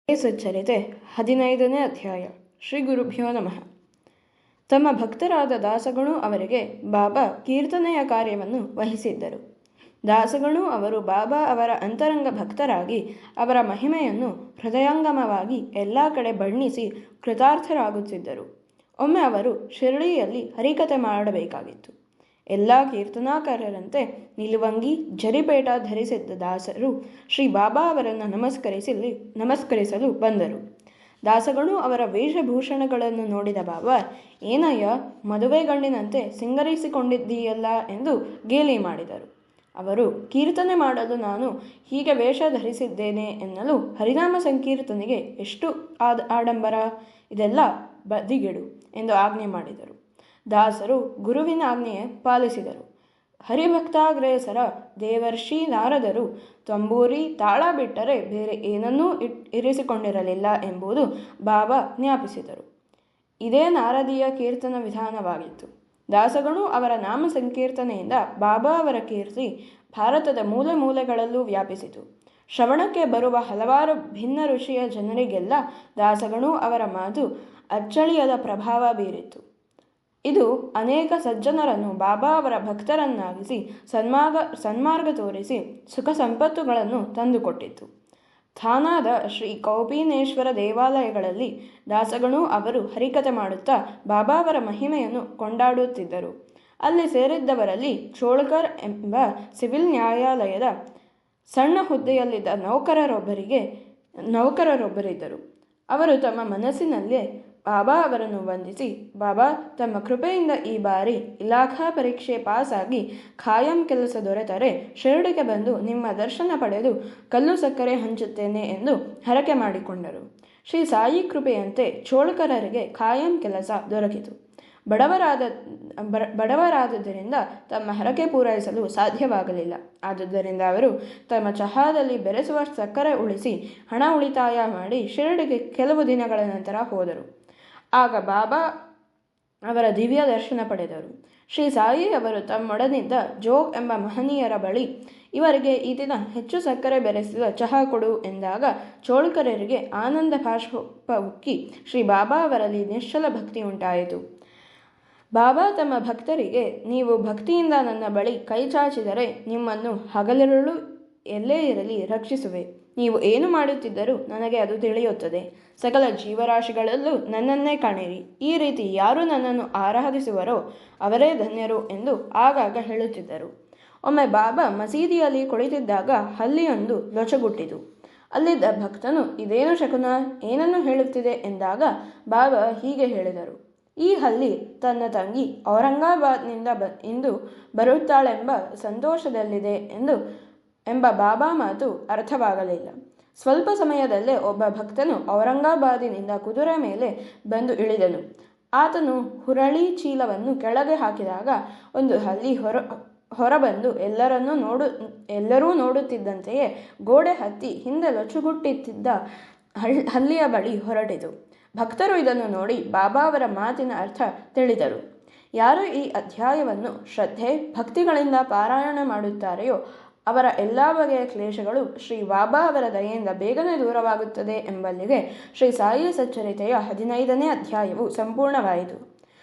ಸಚ್ಚರಿತೆ 15ನೇ ಅಧ್ಯಾಯ. ಶ್ರೀ ಗುರುಭ್ಯೋ ನಮಃ. ತಮ್ಮ ಭಕ್ತರಾದ ದಾಸಗಣು ಅವರಿಗೆ ಬಾಬಾ ಕೀರ್ತನೆಯ ಕಾರ್ಯವನ್ನು ವಹಿಸಿದ್ದರು. ದಾಸಗಣು ಅವರು ಬಾಬಾ ಅವರ ಅಂತರಂಗ ಭಕ್ತರಾಗಿ ಅವರ ಮಹಿಮೆಯನ್ನು ಹೃದಯಂಗಮವಾಗಿ ಎಲ್ಲ ಕಡೆ ಬಣ್ಣಿಸಿ ಕೃತಾರ್ಥರಾಗುತ್ತಿದ್ದರು. ಒಮ್ಮೆ ಅವರು ಶಿರಡಿಯಲ್ಲಿ ಹರಿಕತೆ ಮಾಡಬೇಕಾಗಿತ್ತು. ಎಲ್ಲ ಕೀರ್ತನಾಕಾರರಂತೆ ನಿಲುವಂಗಿ ಜರಿಪೇಟ ಧರಿಸಿದ್ದ ದಾಸರು ಶ್ರೀ ಬಾಬಾ ಅವರನ್ನು ನಮಸ್ಕರಿಸಲು ಬಂದರು. ದಾಸಗಣು ಅವರ ವೇಷಭೂಷಣಗಳನ್ನು ನೋಡಿದ ಬಾಬಾ, ಏನಯ್ಯ, ಮದುವೆ ಗಂಡಿನಂತೆ ಸಿಂಗರಿಸಿಕೊಂಡಿದ್ದೀಯಲ್ಲ ಎಂದು ಗೇಲಿ ಮಾಡಿದರು. ಅವರು, ಕೀರ್ತನೆ ಮಾಡಲು ನಾನು ಹೀಗೆ ವೇಷ ಧರಿಸಿದ್ದೇನೆ ಎನ್ನಲು ಹರಿನಾಮ ಸಂಕೀರ್ತನೆಗೆ ಎಷ್ಟು ಆಡಂಬರ, ಇದೆಲ್ಲ ಬದಿಗೆಡು ಎಂದು ಆಜ್ಞೆ ಮಾಡಿದರು. ದಾಸರು ಗುರುವಿನ ಆಜ್ಞೆಯೇ ಪಾಲಿಸಿದರು. ಹರಿಭಕ್ತಾಗ್ರೇಸರ ದೇವರ್ಷಿ ನಾರದರು ತಂಬೂರಿ ತಾಳ ಬಿಟ್ಟರೆ ಬೇರೆ ಏನನ್ನೂ ಇರಿಸಿಕೊಂಡಿರಲಿಲ್ಲ ಎಂಬುದು ಬಾಬಾ ಜ್ಞಾಪಿಸಿದರು. ಇದೇ ನಾರದೀಯ ಕೀರ್ತನ ವಿಧಾನವಾಗಿತ್ತು. ದಾಸಗಣು ಅವರ ನಾಮ ಸಂಕೀರ್ತನೆಯಿಂದ ಬಾಬಾ ಅವರ ಕೀರ್ತಿ ಭಾರತದ ಮೂಲೆ ಮೂಲೆಗಳಲ್ಲೂ ವ್ಯಾಪಿಸಿತು. ಶ್ರವಣಕ್ಕೆ ಬರುವ ಹಲವಾರು ಭಿನ್ನ ಋಷಿಯ ಜನರಿಗೆಲ್ಲ ದಾಸಗಣು ಅವರ ಮಾತು ಅಚ್ಚಳಿಯದ ಪ್ರಭಾವ ಬೀರಿತು. ಇದು ಅನೇಕ ಸಜ್ಜನರನ್ನು ಬಾಬಾ ಅವರ ಭಕ್ತರನ್ನಾಗಿಸಿ ಸನ್ಮಾರ್ಗ ತೋರಿಸಿ ಸುಖ ಸಂಪತ್ತುಗಳನ್ನು ತಂದುಕೊಟ್ಟಿತು. ಥಾನಾದ ಶ್ರೀ ಕೌಪೀನೇಶ್ವರ ದೇವಾಲಯಗಳಲ್ಲಿ ದಾಸಗಣು ಅವರು ಹರಿಕತೆ ಮಾಡುತ್ತಾ ಬಾಬಾ ಅವರ ಮಹಿಮೆಯನ್ನು ಕೊಂಡಾಡುತ್ತಿದ್ದರು. ಅಲ್ಲಿ ಸೇರಿದ್ದವರಲ್ಲಿ ಚೋಳ್ಕರ್ ಎಂಬ ಸಿವಿಲ್ ನ್ಯಾಯಾಲಯದ ಸಣ್ಣ ಹುದ್ದೆಯಲ್ಲಿದ್ದ ನೌಕರರೊಬ್ಬರಿದ್ದರು. ಅವರು ತಮ್ಮ ಮನಸ್ಸಿನಲ್ಲೇ ಬಾಬಾ ಅವರನ್ನು ವಂದಿಸಿ, ಬಾಬಾ, ತಮ್ಮ ಕೃಪೆಯಿಂದ ಈ ಬಾರಿ ಇಲಾಖಾ ಪರೀಕ್ಷೆ ಪಾಸಾಗಿ ಖಾಯಂ ಕೆಲಸ ದೊರೆತರೆ ಶಿರಡಿಗೆ ಬಂದು ನಿಮ್ಮ ದರ್ಶನ ಪಡೆದು ಕಲ್ಲು ಸಕ್ಕರೆ ಹಂಚುತ್ತೇನೆ ಎಂದು ಹರಕೆ ಮಾಡಿಕೊಂಡರು. ಶ್ರೀ ಸಾಯಿ ಕೃಪೆಯಂತೆ ಚೋಳ್ಕರರಿಗೆ ಖಾಯಂ ಕೆಲಸ ದೊರಕಿತು. ಬಡವರಾದುದರಿಂದ ತಮ್ಮ ಹರಕೆ ಪೂರೈಸಲು ಸಾಧ್ಯವಾಗಲಿಲ್ಲ. ಆದುದರಿಂದ ಅವರು ತಮ್ಮ ಚಹಾದಲ್ಲಿ ಬೆರೆಸುವ ಸಕ್ಕರೆ ಉಳಿಸಿ ಹಣ ಉಳಿತಾಯ ಮಾಡಿ ಶಿರಡಿಗೆ ಕೆಲವು ದಿನಗಳ ನಂತರ ಹೋದರು. ಆಗ ಬಾಬಾ ಅವರ ದಿವ್ಯ ದರ್ಶನ ಪಡೆದರು. ಶ್ರೀ ಸಾಯಿ ಅವರು ತಮ್ಮೊಡನಿದ್ದ ಜೋಗ್ ಎಂಬ ಮಹನೀಯರ ಬಳಿ, ಇವರಿಗೆ ಈ ದಿನ ಹೆಚ್ಚು ಸಕ್ಕರೆ ಬೆರೆಸಿದ ಚಹಾ ಕೊಡು ಎಂದಾಗ ಚೋಳ್ಕರರಿಗೆ ಆನಂದ ಬಾಷ್ಪ ಉಕ್ಕಿ ಶ್ರೀ ಬಾಬಾ ಅವರಲ್ಲಿ ನಿಶ್ಚಲ ಭಕ್ತಿ ಉಂಟಾಯಿತು. ಬಾಬಾ ತಮ್ಮ ಭಕ್ತರಿಗೆ, ನೀವು ಭಕ್ತಿಯಿಂದ ನನ್ನ ಬಳಿ ಕೈ ಚಾಚಿದರೆ ನಿಮ್ಮನ್ನು ಹಗಲಿರುಳು ಎಲ್ಲೇ ಇರಲಿ ರಕ್ಷಿಸುವೆ. ನೀವು ಏನು ಮಾಡುತ್ತಿದ್ದರೂ ನನಗೆ ಅದು ತಿಳಿಯುತ್ತದೆ. ಸಕಲ ಜೀವರಾಶಿಗಳಲ್ಲೂ ನನ್ನನ್ನೇ ಕಾಣಿರಿ. ಈ ರೀತಿ ಯಾರು ನನ್ನನ್ನು ಆರಾಧಿಸುವರೋ ಅವರೇ ಧನ್ಯರು ಎಂದು ಆಗಾಗ ಹೇಳುತ್ತಿದ್ದರು. ಒಮ್ಮೆ ಬಾಬಾ ಮಸೀದಿಯಲ್ಲಿ ಕುಳಿತಿದ್ದಾಗ ಹಲ್ಲಿಯೊಂದು ಲೊಚಗುಟ್ಟಿತು. ಅಲ್ಲಿದ್ದ ಭಕ್ತನು, ಇದೇನು ಶಕುನ, ಏನನ್ನು ಹೇಳುತ್ತಿದೆ ಎಂದಾಗ ಬಾಬಾ ಹೀಗೆ ಹೇಳಿದರು, ಈ ಹಲ್ಲಿ ತನ್ನ ತಂಗಿ ಔರಂಗಾಬಾದ್ನಿಂದ ಇಂದು ಬರುತ್ತಾಳೆಂಬ ಸಂತೋಷದಲ್ಲಿದೆ ಎಂಬ ಬಾಬಾ ಮಾತು ಅರ್ಥವಾಗಲಿಲ್ಲ. ಸ್ವಲ್ಪ ಸಮಯದಲ್ಲೇ ಒಬ್ಬ ಭಕ್ತನು ಔರಂಗಾಬಾದಿನಿಂದ ಕುದುರೆ ಮೇಲೆ ಬಂದು ಇಳಿದನು. ಆತನು ಹುರಳಿ ಚೀಲವನ್ನು ಕೆಳಗೆ ಹಾಕಿದಾಗ ಒಂದು ಹಲ್ಲಿ ಹೊರಬಂದು ಎಲ್ಲರೂ ನೋಡುತ್ತಿದ್ದಂತೆಯೇ ಗೋಡೆ ಹತ್ತಿ ಹಿಂದೆ ಲೊಚಗುಟ್ಟಿದ್ದ ಹಲ್ಲಿಯ ಬಳಿ ಹೊರಟಿತು. ಭಕ್ತರು ಇದನ್ನು ನೋಡಿ ಬಾಬಾ ಅವರ ಮಾತಿನ ಅರ್ಥ ತಿಳಿದರು. ಯಾರು ಈ ಅಧ್ಯಾಯವನ್ನು ಶ್ರದ್ಧೆ ಭಕ್ತಿಗಳಿಂದ ಪಾರಾಯಣ ಮಾಡುತ್ತಾರೆಯೋ ಅವರ ಎಲ್ಲ ಬಗೆಯ ಕ್ಲೇಶಗಳು ಶ್ರೀ ಬಾಬಾ ಅವರ ದಯೆಯಿಂದ ಬೇಗನೆ ದೂರವಾಗುತ್ತದೆ ಎಂಬಲ್ಲಿಗೆ ಶ್ರೀ ಸಾಯಿ ಸಚ್ಚರಿತೆಯ 15ನೇ ಅಧ್ಯಾಯವು ಸಂಪೂರ್ಣವಾಯಿತು.